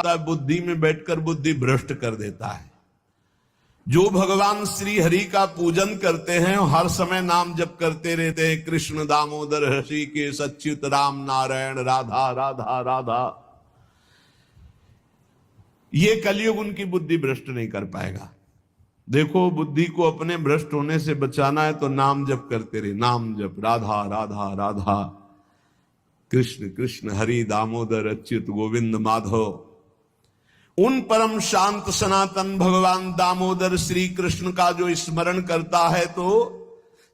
होता है, बुद्धि में बैठकर बुद्धि भ्रष्ट कर देता है। जो भगवान श्री हरि का पूजन करते हैं, हर समय नाम जप करते रहते हैं, कृष्ण दामोदर ऋषिकेश अच्युत राम नारायण राधा राधा राधा, ये कलयुग उनकी बुद्धि भ्रष्ट नहीं कर पाएगा। देखो, बुद्धि को अपने भ्रष्ट होने से बचाना है तो नाम जप करते रहे, नाम जप, राधा राधा राधा, कृष्ण कृष्ण हरि दामोदर अच्युत गोविंद माधव। उन परम शांत सनातन भगवान दामोदर श्री कृष्ण का जो स्मरण करता है तो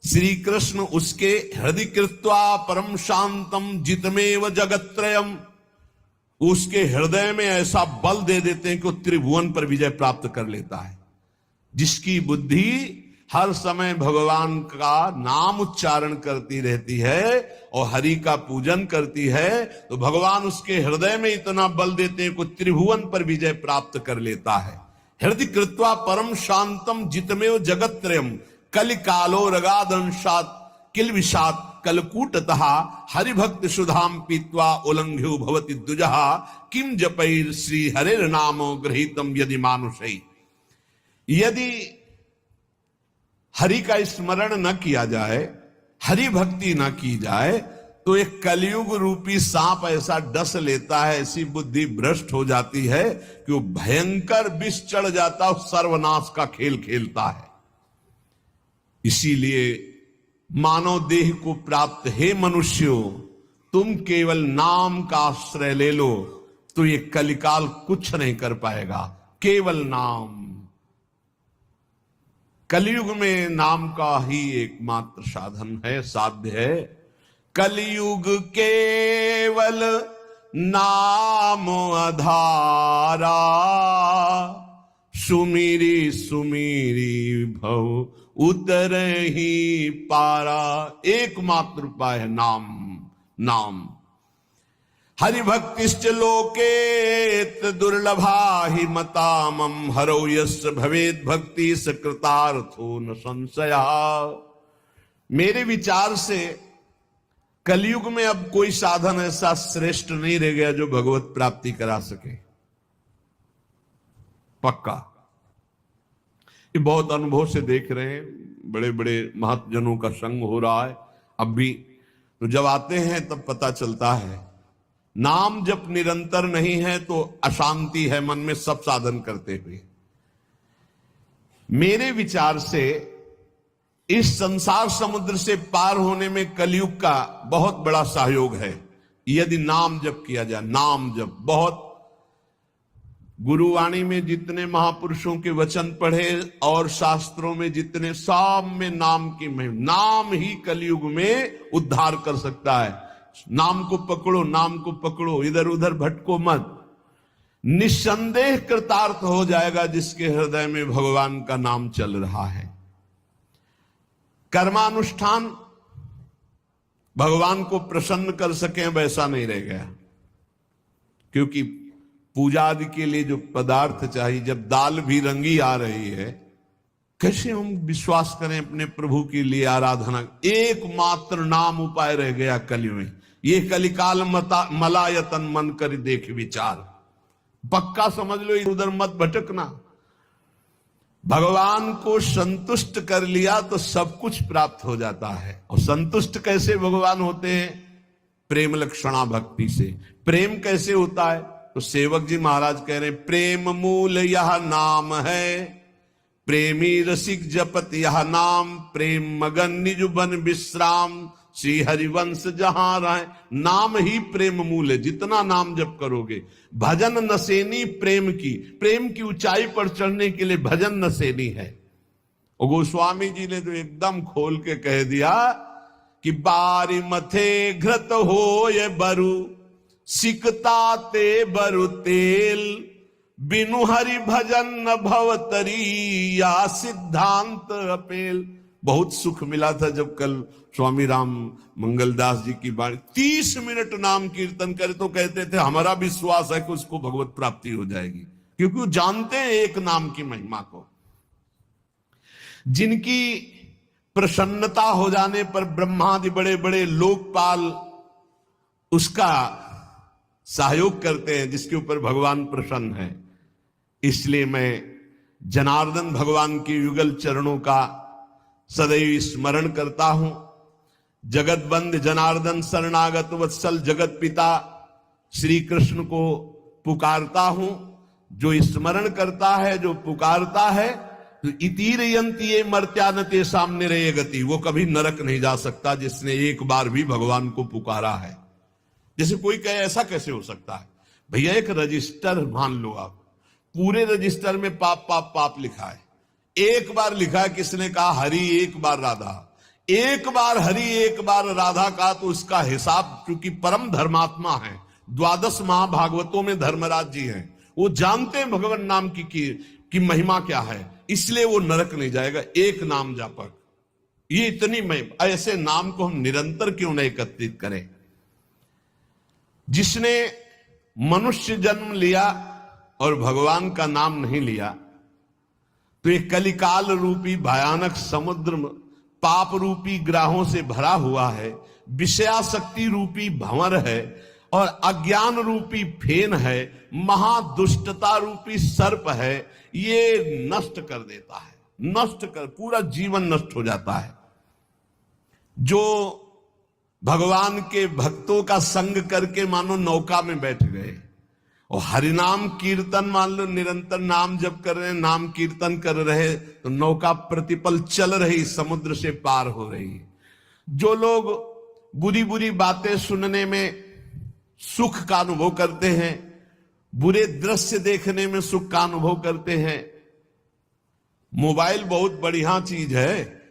श्री कृष्ण उसके हृदय कृत्वा परम शांतम जितमेव जगत्त्रयम, उसके हृदय में ऐसा बल दे देते हैं कि वो त्रिभुवन पर विजय प्राप्त कर लेता है। जिसकी बुद्धि हर समय भगवान का नाम उच्चारण करती रहती है और हरि का पूजन करती है, तो भगवान उसके हृदय में इतना बल देते हैं कि त्रिभुवन पर विजय प्राप्त कर लेता है। हृदय कृत्वा परम शांतम जितमेव जगत्त्रयम कलिकालो रगादंशात किल विषात कलकूटतः हरिभक्त सुधाम पीत्वा उल्लंघ्यो भवति द्विजः किम जपैर श्री हरेर नामो गृहीतम यदि मानुषै। यदि हरि का स्मरण न किया जाए, हरि भक्ति न की जाए, तो एक कलयुग रूपी सांप ऐसा डस लेता है, ऐसी बुद्धि भ्रष्ट हो जाती है कि वो भयंकर विष चढ़ जाता है, सर्वनाश का खेल खेलता है। इसीलिए मानव देह को प्राप्त हे मनुष्यों, तुम केवल नाम का आश्रय ले लो तो ये कलिकाल कुछ नहीं कर पाएगा। केवल नाम, कलयुग में नाम का ही एकमात्र साधन है, साध्य है। कलयुग केवल नाम आधारा, सुमिरी सुमिरी भव उतर ही पारा। एकमात्र उपाय है नाम, नाम। हरिभक्तिश्च लोकेत दुर्लभा हि मतामम, हरौ यस्य भवेद भक्ति सकृतार्थो न संशया। मेरे विचार से कलयुग में अब कोई साधन ऐसा श्रेष्ठ नहीं रह गया जो भगवत प्राप्ति करा सके, पक्का। ये बहुत अनुभव से देख रहे हैं, बड़े बड़े महत्जनों का संग हो रहा है अब भी, तो जब आते हैं तब पता चलता है नाम जब निरंतर नहीं है तो अशांति है मन में, सब साधन करते हुए। मेरे विचार से इस संसार समुद्र से पार होने में कलयुग का बहुत बड़ा सहयोग है, यदि नाम जप किया जाए। नाम जप बहुत, गुरुवाणी में जितने महापुरुषों के वचन पढ़े और शास्त्रों में जितने, सब में नाम की महिमा, नाम ही कलयुग में उद्धार कर सकता है। नाम को पकड़ो, नाम को पकड़ो, इधर उधर भटको मत। निस्संदेह कृतार्थ हो जाएगा जिसके हृदय में भगवान का नाम चल रहा है। कर्मानुष्ठान भगवान को प्रसन्न कर सके वैसा नहीं रह गया, क्योंकि पूजा आदि के लिए जो पदार्थ चाहिए, जब दाल भी रंगी आ रही है, कैसे हम विश्वास करें अपने प्रभु के लिए आराधना। एकमात्र नाम उपाय रह गया कलयुग में। ये कलिकाल मलायतन मन कर देख विचार, पक्का समझ लो, इधर मत भटकना। भगवान को संतुष्ट कर लिया तो सब कुछ प्राप्त हो जाता है। और संतुष्ट कैसे भगवान होते हैं? प्रेम लक्षणा भक्ति से। प्रेम कैसे होता है? तो सेवक जी महाराज कह रहे हैं, प्रेम मूल यह नाम है, प्रेमी रसिक जपत यह नाम, प्रेम मगन निज बन विश्राम, श्री हरिवंश जहां रहे। नाम ही प्रेम मूल है, जितना नाम जप करोगे। भजन नसेनी प्रेम की, प्रेम की ऊंचाई पर चढ़ने के लिए भजन नसेनी है। और गोस्वामी जी ने तो एकदम खोल के कह दिया कि बारी मथे घृत हो ये बरु, सिकता ते बरु तेल, बिनु हरि भजन न भवतरी, या सिद्धांत अपेल। बहुत सुख मिला था जब कल स्वामी राम मंगलदास जी की बाणी 30 मिनट नाम कीर्तन करे तो कहते थे हमारा विश्वास है कि उसको भगवत प्राप्ति हो जाएगी, क्योंकि वो जानते हैं एक नाम की महिमा को। जिनकी प्रसन्नता हो जाने पर ब्रह्मादि बड़े बड़े लोकपाल उसका सहयोग करते हैं जिसके ऊपर भगवान प्रसन्न है। इसलिए मैं जनार्दन भगवान के युगल चरणों का सदैव स्मरण करता हूं। जगत बंद जनार्दन शरणागत वत्सल जगत पिता श्री कृष्ण को पुकारता हूं। जो स्मरण करता है, जो पुकारता है, तो इतीरयंती ये मर्त्यानते सामने रहे गति, वो कभी नरक नहीं जा सकता जिसने एक बार भी भगवान को पुकारा है। जैसे कोई कहे ऐसा कैसे हो सकता है? भैया एक रजिस्टर मान लो आप, पूरे रजिस्टर में पाप पाप पाप लिखा है। एक बार लिखा है, किसने कहा हरि एक बार राधा, एक बार हरि एक बार राधा का, तो उसका हिसाब, क्योंकि परम धर्मात्मा है, 12 महाभागवतों में धर्मराज जी हैं, वो जानते हैं भगवान नाम की महिमा क्या है, इसलिए वो नरक नहीं जाएगा। एक नाम जापक, ये इतनी ऐसे नाम को हम निरंतर क्यों नहीं एकत्रित करें? जिसने मनुष्य जन्म लिया और भगवान का नाम नहीं लिया, तो ये कलिकाल रूपी भयानक समुद्र पाप रूपी ग्राहों से भरा हुआ है, विषयाशक्ति रूपी भंवर है, और अज्ञान रूपी फेन है, महादुष्टता रूपी सर्प है। ये नष्ट कर देता है, नष्ट कर, पूरा जीवन नष्ट हो जाता है। जो भगवान के भक्तों का संग करके मानो नौका में बैठ गए और हरिनाम कीर्तन, मान लो निरंतर नाम जप कर रहे, नाम कीर्तन कर रहे, तो नौका प्रतिपल चल रही, समुद्र से पार हो रही। जो लोग बुरी बुरी बातें सुनने में सुख का अनुभव करते हैं, बुरे दृश्य देखने में सुख का अनुभव करते हैं, मोबाइल बहुत बढ़िया चीज है,